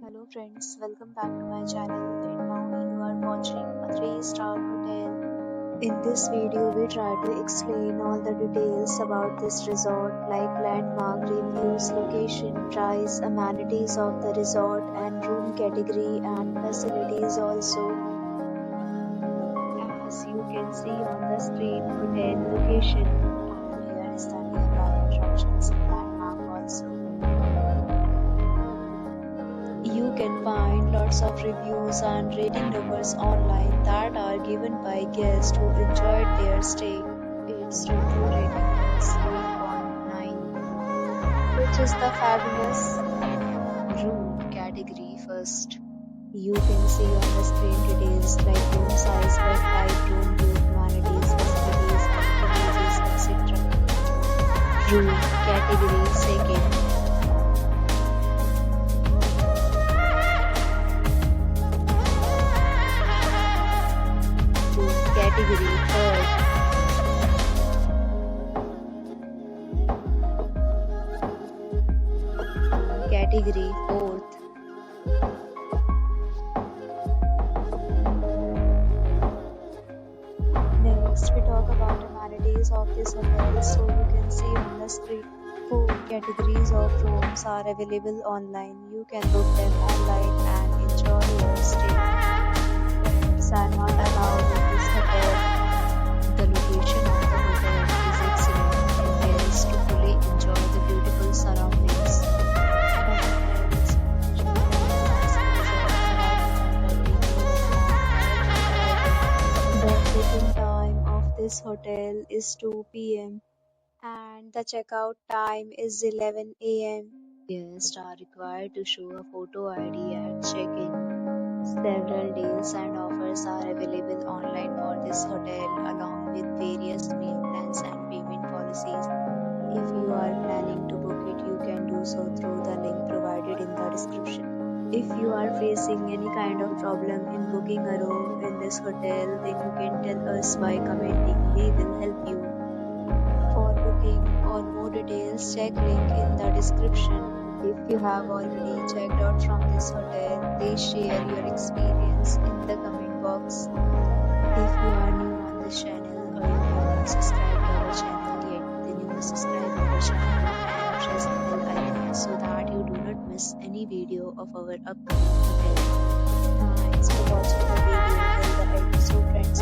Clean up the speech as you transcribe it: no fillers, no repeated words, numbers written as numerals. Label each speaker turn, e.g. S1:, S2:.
S1: Hello friends, welcome back to my channel and now you are watching a 3-star hotel. In this video we try to explain all the details about this resort like landmark, reviews, location, price, amenities of the resort and room category and facilities also. As you can see on the screen, hotel location and here is the nearby attractions and landmark also. You can find lots of reviews and rating numbers online that are given by guests who enjoyed their stay. Its review rating is 8.9, which is the fabulous. Room category first. You can see on the screen details like room size, bed type, room view, amenities, facilities, activities, etc. Room category second. Category third. Category fourth. Next we talk about amenities of this hotel. So you can see on the screen 4 categories of rooms are available online. You can book them online and enjoy your stay. Pets are not allowed in this hotel. The location of the hotel is excellent and guests to fully enjoy the beautiful surroundings. The check-in time of this hotel is 2 p.m. and the checkout time is 11 a.m. Guests are required to show a photo ID at check-in. Several deals and offers are available online for this hotel along with various meal plans and payment policies. If you are planning to book it, you can do so through the link provided in the description. If you are facing any kind of problem in booking a room in this hotel, then you can tell us by commenting. We will help you. For booking or more details, check link in the description. If you have already checked out from this hotel, please share your experience in the comment box. If you are new on this channel or you have not subscribed to our channel yet, then you must subscribe to our channel and press the bell icon so that you do not miss any video of our upcoming hotel. Thanks for watching the video till the end. So friends,